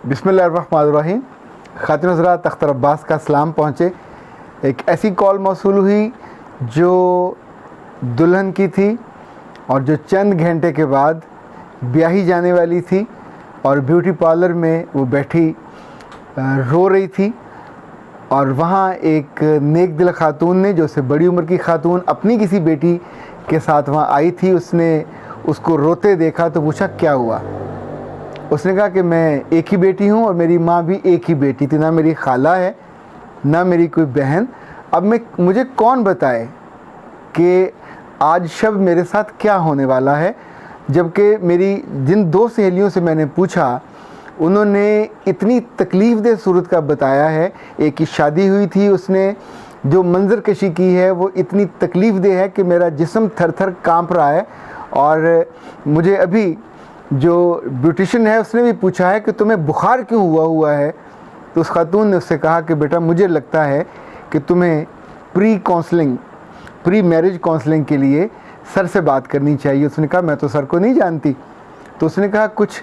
बिस्मिल्लाहिर्रहमानिर्रहीम। ख़ातिन हज़रात, अख्तर अब्बास का सलाम पहुँचे। एक ऐसी कॉल मौसूल हुई जो दुल्हन की थी और जो चंद घंटे के बाद ब्याही जाने वाली थी और ब्यूटी पार्लर में वो बैठी रो रही थी। और वहाँ एक नेक दिल ख़ातून ने, जो उससे बड़ी उम्र की ख़ातून, अपनी किसी बेटी के साथ वहाँ आई थी। उसने उसको रोते देखा तो पूछा क्या हुआ। उसने कहा कि मैं एक ही बेटी हूँ और मेरी माँ भी एक ही बेटी थी, ना मेरी खाला है ना मेरी कोई बहन। अब मुझे कौन बताए कि आज शब मेरे साथ क्या होने वाला है। जबकि मेरी जिन दो सहेलियों से मैंने पूछा, उन्होंने इतनी तकलीफ़देह सूरत का बताया है। एक की शादी हुई थी, उसने जो मंजर कशी की है वो इतनी तकलीफ़देह है कि मेरा जिस्म थर थर काँप रहा है। और मुझे अभी जो ब्यूटिशियन है उसने भी पूछा है कि तुम्हें बुखार क्यों हुआ है। तो उस खातून ने उससे कहा कि बेटा, मुझे लगता है कि तुम्हें प्री मैरिज काउंसलिंग के लिए सर से बात करनी चाहिए। उसने कहा मैं तो सर को नहीं जानती। तो उसने कहा कुछ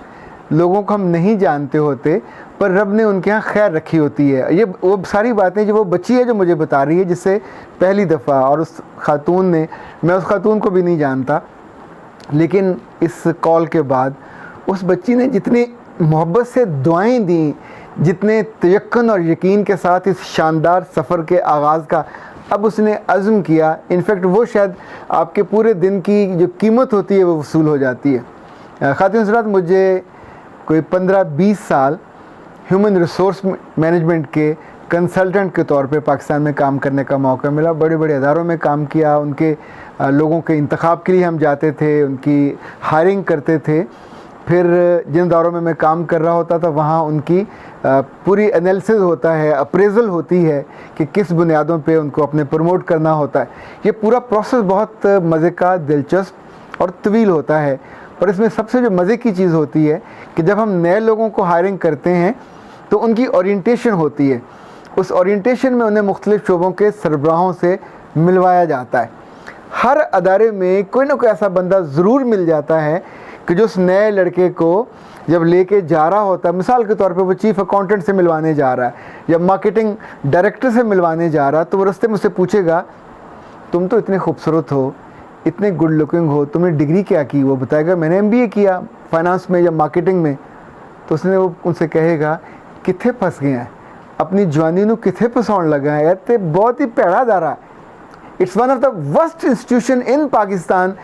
लोगों को हम नहीं जानते होते, पर रब ने उनके यहाँ खैर रखी होती है। ये वो सारी बातें जो वो बच्ची है जो मुझे बता रही है, जिससे पहली दफ़ा, और उस खातून ने, मैं उस खातून को भी नहीं जानता, लेकिन इस कॉल के बाद उस बच्ची ने जितनी मोहब्बत से दुआएं दी, जितने तयक्कुन और यकीन के साथ इस शानदार सफ़र के आगाज़ का अब उसने अज़्म किया, इनफैक्ट वो शायद आपके पूरे दिन की जो कीमत होती है वो वसूल हो जाती है। ख़ातिन हज़रात, मुझे कोई 15-20 साल ह्यूमन रिसोर्स मैनेजमेंट के कंसल्टेंट के तौर पे पाकिस्तान में काम करने का मौका मिला। बड़े बड़े अदारों में काम किया, उनके लोगों के इंतखाब के लिए हम जाते थे, उनकी हायरिंग करते थे। फिर जिन अदारों में मैं काम कर रहा होता था वहाँ उनकी पूरी एनालिसिस होता है, अप्रेज़ल होती है कि किस बुनियादों पे उनको अपने प्रमोट करना होता है। ये पूरा प्रोसेस बहुत मज़े का, दिलचस्प और तवील होता है। और इसमें सबसे जो मज़े की चीज़ होती है कि जब हम नए लोगों को हायरिंग करते हैं तो उनकी ओरिएंटेशन होती है। उस ओरिएंटेशन में उन्हें मुख्तलिफ़ शोबों के सरबराहों से मिलवाया जाता है। हर अदारे में कोई ना कोई ऐसा बंदा ज़रूर मिल जाता है कि जो उस नए लड़के को जब लेके जा रहा होता है, मिसाल के तौर पे वो चीफ़ अकाउंटेंट से मिलवाने जा रहा है या मार्केटिंग डायरेक्टर से मिलवाने जा रहा है, तो वो रास्ते में उससे पूछेगा तुम तो इतने खूबसूरत हो, इतने गुड लुकिंग हो, तुमने डिग्री क्या की। वो बताएगा मैंने MBA किया फाइनेंस में या मार्केटिंग में। तो वो उनसे कहेगा किथे फंस गए हैं, अपनी जवानी नू किथे फसाउण लगा है, ते बहुत ही भैड़ा अदारा। It's one of the worst institution in Pakistan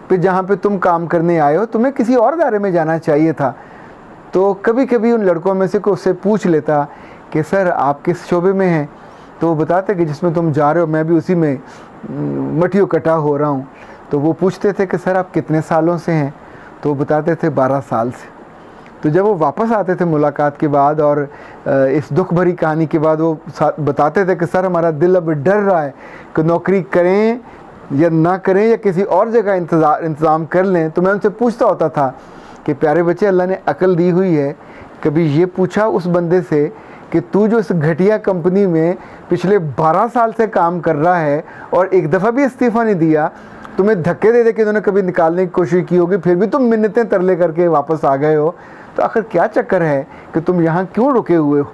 पे जहाँ पे तुम काम करने आए हो, तुम्हें किसी और अदारे में जाना चाहिए था। तो कभी कभी उन लड़कों में से कोई उससे पूछ लेता कि सर आप किस शोबे में हैं, तो वो बताते कि जिसमें तुम जा रहे हो मैं भी उसी में मटियो कटा हो रहा हूँ। तो वो पूछते थे कि सर आप कितने सालों से हैं, तो वो बताते थे 12 साल से। तो जब वो वापस आते थे मुलाकात के बाद और इस दुख भरी कहानी के बाद, वो बताते थे कि सर हमारा दिल अब डर रहा है कि नौकरी करें या ना करें या किसी और जगह इंतज़ाम कर लें। तो मैं उनसे पूछता होता था कि प्यारे बच्चे, अल्लाह ने अकल दी हुई है, कभी ये पूछा उस बंदे से कि तू जो इस घटिया कंपनी में पिछले 12 साल से काम कर रहा है और एक दफ़ा भी इस्तीफ़ा नहीं दिया, तुम्हें धक्के दे के उन्होंने कभी निकालने की कोशिश की होगी, फिर भी तुम मिन्नतें तरले करके वापस आ गए हो, तो आखिर क्या चक्कर है कि तुम यहाँ क्यों रुके हुए हो।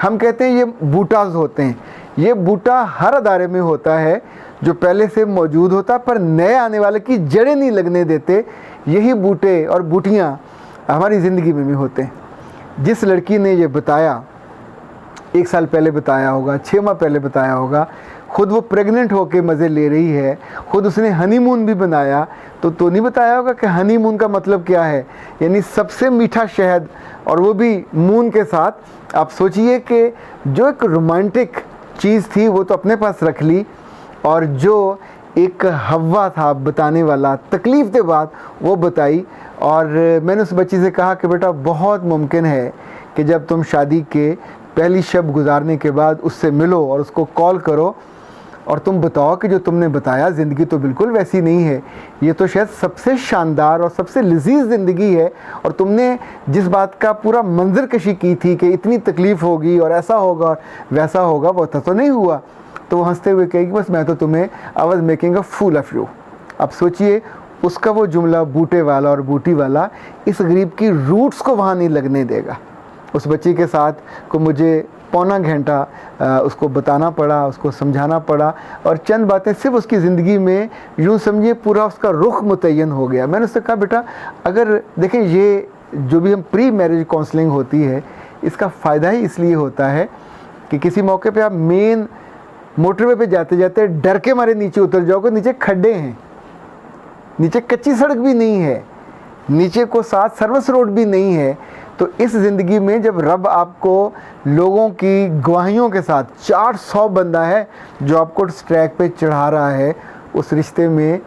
हम कहते हैं ये बूटाज होते हैं। ये बूटा हर अदारे में होता है जो पहले से मौजूद होता, पर नए आने वाले की जड़ें नहीं लगने देते। यही बूटे और बूटियाँ हमारी ज़िंदगी में भी होते हैं। जिस लड़की ने ये बताया, 1 साल पहले बताया होगा, 6 माह पहले बताया होगा, ख़ुद वो प्रेग्नेंट होके मज़े ले रही है, ख़ुद उसने हनीमून भी बनाया, तो नहीं बताया होगा कि हनीमून का मतलब क्या है, यानी सबसे मीठा शहद, और वो भी मून के साथ। आप सोचिए कि जो एक रोमांटिक चीज़ थी वो तो अपने पास रख ली, और जो एक हवा था बताने वाला, तकलीफ़ के बाद वो बताई। और मैंने उस बच्ची से कहा कि बेटा, बहुत मुमकिन है कि जब तुम शादी के पहली शब गुजारने के बाद उससे मिलो और उसको कॉल करो और तुम बताओ कि जो तुमने बताया ज़िंदगी तो बिल्कुल वैसी नहीं है, ये तो शायद सबसे शानदार और सबसे लजीज ज़िंदगी है, और तुमने जिस बात का पूरा मंजर कशी की थी कि इतनी तकलीफ़ होगी और ऐसा होगा और वैसा होगा, वो तो नहीं हुआ। तो वो हंसते हुए कहेगी बस मैं तो तुम्हें I was making a fool of you. अब सोचिए उसका वो जुमला बूटे वाला और बूटी वाला इस गरीब की रूट्स को वहाँ नहीं लगने देगा। उस बच्ची के साथ को मुझे पौना घंटा उसको बताना पड़ा, उसको समझाना पड़ा, और चंद बातें सिर्फ उसकी ज़िंदगी में यूँ समझिए पूरा उसका रुख मुतय्यन हो गया। मैंने उससे कहा बेटा अगर देखें ये जो भी हम प्री मैरिज काउंसलिंग होती है इसका फ़ायदा ही इसलिए होता है कि किसी मौके पे आप मेन मोटरवे पे जाते जाते डर के मारे नीचे उतर जाओगे, नीचे खड्डे हैं, नीचे कच्ची सड़क भी नहीं है, नीचे को साथ सर्विस रोड भी नहीं है। तो इस ज़िंदगी में जब रब आपको लोगों की गवाहियों के साथ 400 बंदा है जो आपको उस ट्रैक पे चढ़ा रहा है, उस रिश्ते में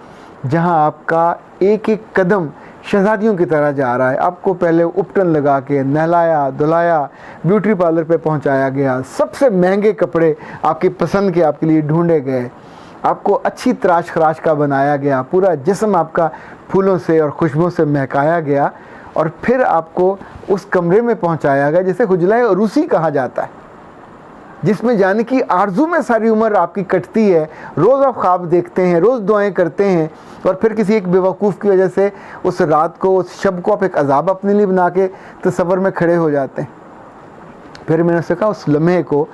जहां आपका एक एक कदम शहजादियों की तरह जा रहा है, आपको पहले उपटन लगा के नहलाया धुलाया, ब्यूटी पार्लर पे पहुंचाया गया, सबसे महंगे कपड़े आपकी पसंद के आपके लिए ढूंढे गए, आपको अच्छी तराश खराश का बनाया गया, पूरा जिस्म आपका फूलों से और खुशबू से महकाया गया, और फिर आपको उस कमरे में पहुंचाया गया जिसे हुजला अरूसी कहा जाता है, जिसमें जाने की आरजू में सारी उम्र आपकी कटती है। रोज़ आप ख्वाब देखते हैं, रोज़ दुआएं करते हैं, और फिर किसी एक बेवकूफ़ की वजह से उस रात को, उस शब को आप एक अजाब अपने लिए बना के तसव्वुर में खड़े हो जाते हैं। फिर मैंने उससे कहा उस लम्हे को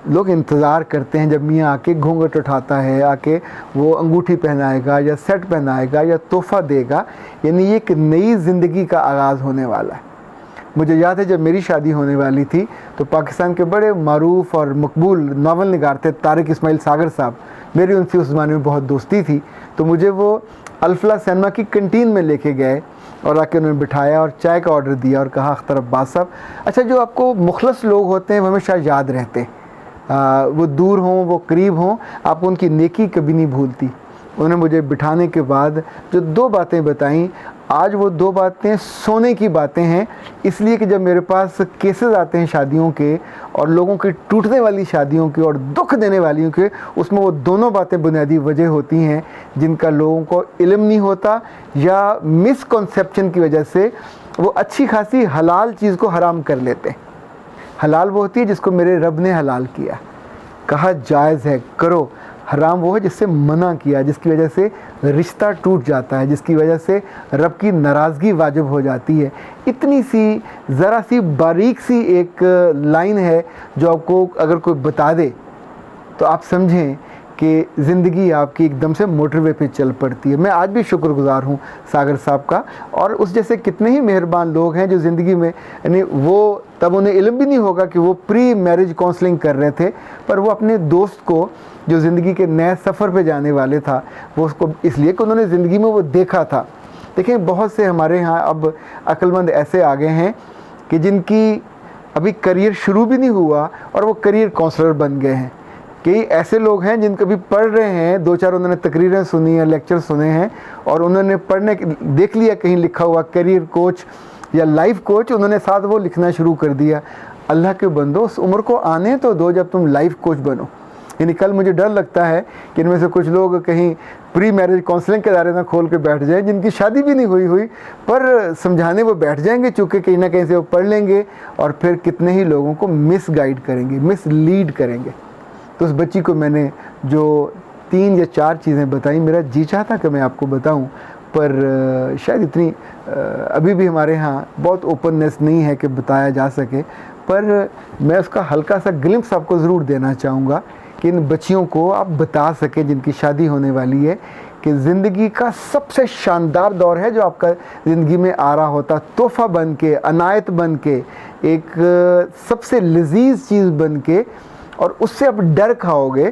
लोग इंतज़ार करते हैं जब मियाँ आके घूंघट उठाता है, आके वो अंगूठी पहनाएगा या सेट पहनाएगा या तोहफ़ा देगा, यानी ये एक नई ज़िंदगी का आगाज़ होने वाला है। मुझे याद है जब मेरी शादी होने वाली थी तो पाकिस्तान के बड़े मारूफ और मकबूल नावल निगार थे तारिक इस्माइल सागर साहब, मेरी उनसे उस ज़माने में बहुत दोस्ती थी, तो मुझे वो अल्फला सिनेमा की कंटीन में लेके गए और आके उन्होंने बिठाया और चाय का ऑर्डर दिया और कहा अख्तर अब्बास साहब, अच्छा जो आपको मुखलस लोग होते हैं वो हमेशा याद रहते हैं, वो दूर हों वो करीब हों, आप उनकी नेकी कभी नहीं भूलती। उन्होंने मुझे बिठाने के बाद जो 2 बातें बताईं, आज वो 2 बातें सोने की बातें हैं, इसलिए कि जब मेरे पास केसेस आते हैं शादियों के और लोगों की टूटने वाली शादियों के और दुख देने वालियों के, उसमें वो दोनों बातें बुनियादी वजह होती हैं जिनका लोगों को इल्म नहीं होता, या मिसकॉन्सेप्शन की वजह से वो अच्छी खासी हलाल चीज़ को हराम कर लेते हैं। हलाल वो होती है जिसको मेरे रब ने हलाल किया, कहा जायज़ है करो, हराम वो है जिससे मना किया, जिसकी वजह से रिश्ता टूट जाता है, जिसकी वजह से रब की नाराज़गी वाजिब हो जाती है। इतनी सी ज़रा सी बारीक सी एक लाइन है जो आपको अगर कोई बता दे तो आप समझें कि ज़िंदगी आपकी एकदम से मोटरवे पे चल पड़ती है। मैं आज भी शुक्रगुज़ार हूँ सागर साहब का, और उस जैसे कितने ही मेहरबान लोग हैं जो ज़िंदगी में, यानी वो तब उन्हें इल्म भी नहीं होगा कि वो प्री मैरिज काउंसलिंग कर रहे थे, पर वो अपने दोस्त को जो ज़िंदगी के नए सफ़र पे जाने वाले था, वो उसको इसलिए कि उन्होंने ज़िंदगी में वो देखा था। देखिए बहुत से हमारे यहाँ अब अक्लमंद ऐसे आ गए हैं कि जिनकी अभी करियर शुरू भी नहीं हुआ और वो करियर काउंसलर बन गए हैं। कई ऐसे लोग हैं जिनके भी पढ़ रहे हैं, 2-4 उन्होंने तकरीरें सुनी हैं, लेक्चर सुने हैं, और उन्होंने पढ़ने देख लिया कहीं लिखा हुआ करियर कोच या लाइफ कोच, उन्होंने साथ वो लिखना शुरू कर दिया। अल्लाह के बंदो उस उम्र को आने तो दो जब तुम लाइफ कोच बनो। यानी कल मुझे डर लगता है कि इनमें से कुछ लोग कहीं प्री मैरिज काउंसलिंग के दायरे में खोल के बैठ जाएं, जिनकी शादी भी नहीं हुई पर समझाने वो बैठ जाएंगे, चूँकि कहीं ना कहीं से वो पढ़ लेंगे और फिर कितने ही लोगों को मिस गाइड करेंगे, मिस लीड करेंगे। तो उस बच्ची को मैंने जो 3 या 4 चीज़ें बताई, मेरा जी चाहता कि मैं आपको बताऊं, पर शायद इतनी अभी भी हमारे यहाँ बहुत ओपननेस नहीं है कि बताया जा सके, पर मैं उसका हल्का सा ग्लिम्स आपको ज़रूर देना चाहूँगा कि इन बच्चियों को आप बता सकें जिनकी शादी होने वाली है कि ज़िंदगी का सबसे शानदार दौर है जो आपका ज़िंदगी में आ रहा होता, तोहफ़ा बन के, अनायत बन के, एक सबसे लजीज चीज़ बन के, और उससे आप डर खाओगे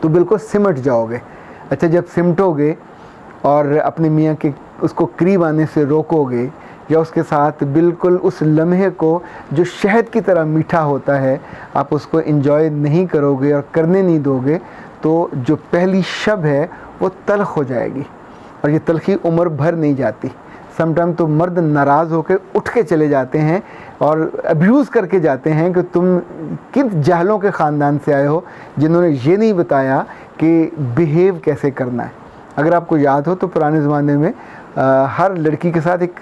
तो बिल्कुल सिमट जाओगे। अच्छा जब सिमटोगे और अपने मियाँ के उसको करीब आने से रोकोगे या उसके साथ बिल्कुल उस लम्हे को जो शहद की तरह मीठा होता है आप उसको एंजॉय नहीं करोगे और करने नहीं दोगे, तो जो पहली शब है वो तल्ख हो जाएगी, और ये तलखी उम्र भर नहीं जाती। समटाइम तो मर्द नाराज़ होकर उठ के चले जाते हैं और अब्यूज़ करके जाते हैं कि तुम किन जाहलों के ख़ानदान से आए हो जिन्होंने ये नहीं बताया कि बिहेव कैसे करना है। अगर आपको याद हो तो पुराने ज़माने में हर लड़की के साथ एक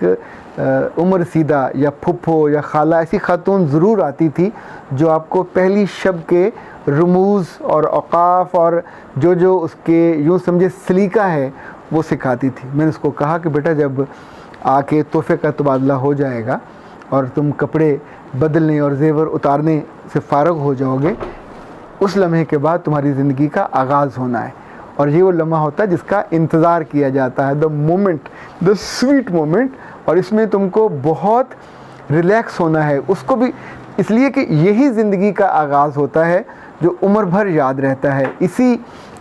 उम्र सीदा या फुफ्फो या खाला ऐसी खातून ज़रूर आती थी जो आपको पहली शब के रमूज़ और औक़ाफ़ और जो उसके यूँ समझे सलीका है वो सिखाती थी। मैंने उसको कहा कि बेटा जब आके तोहफ़े का तबादला हो जाएगा और तुम कपड़े बदलने और जेवर उतारने से फ़ारग हो जाओगे, उस लम्हे के बाद तुम्हारी ज़िंदगी का आगाज़ होना है। और ये वो लम्हा होता है जिसका इंतज़ार किया जाता है, the moment, the sweet moment. और इसमें तुमको बहुत रिलैक्स होना है, उसको भी इसलिए कि यही ज़िंदगी का आगाज़ होता है जो उम्र भर याद रहता है। इसी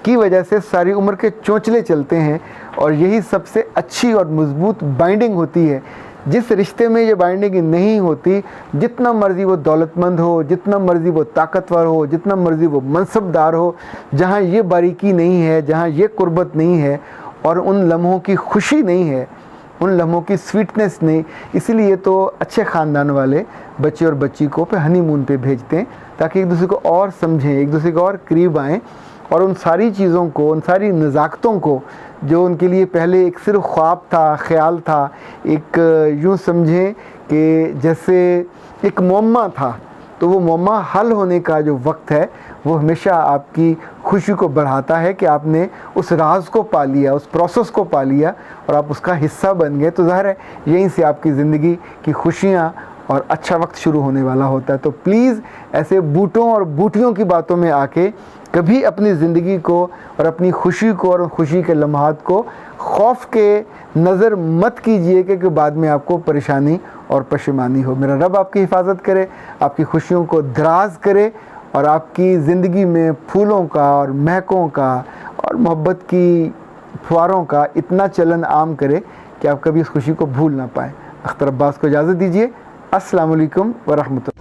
की वजह से सारी उम्र के चोंचले चलते हैं और यही सबसे अच्छी और मजबूत बाइंडिंग होती है। जिस रिश्ते में ये बाइंडिंग नहीं होती, जितना मर्ज़ी वो दौलतमंद हो, जितना मर्ज़ी वो ताकतवर हो, जितना मर्ज़ी वो मनसबदार हो, जहाँ ये बारीकी नहीं है, जहाँ ये कुर्बत नहीं है और उन लम्हों की खुशी नहीं है, उन लम्हों की स्वीटनेस नहीं, इसीलिए तो अच्छे ख़ानदान वाले बच्चे और बच्ची को पे हनीमून पे भेजते हैं ताकि एक दूसरे को और समझें, एक दूसरे को और करीब आएँ और उन सारी चीज़ों को, उन सारी नज़ाकतों को जो उनके लिए पहले एक सिर्फ ख्वाब था, ख्याल था, एक यूँ समझें कि जैसे एक मुअम्मा था, तो वो मुअम्मा हल होने का जो वक्त है वो हमेशा आपकी खुशी को बढ़ाता है कि आपने उस राज को पा लिया, उस प्रोसेस को पा लिया और आप उसका हिस्सा बन गए। तो ज़ाहिर है यहीं से आपकी ज़िंदगी की खुशियाँ और अच्छा वक्त शुरू होने वाला होता है। तो प्लीज़ ऐसे बूटों और बूटियों की बातों में आके कभी अपनी ज़िंदगी को और अपनी खुशी को और खुशी के लम्हात को खौफ के नज़र मत कीजिए कि बाद में आपको परेशानी और पशेमानी हो। मेरा रब आपकी हिफाजत करे, आपकी खुशियों को दराज करे और आपकी ज़िंदगी में फूलों का और महकों का और मोहब्बत की फुहारों का इतना चलन आम करे कि आप कभी इस खुशी को भूल ना पाएँ। अख्तर अब्बास को इजाज़त दीजिए। अस्सलाम वालेकुम व रहमतुल्लाह।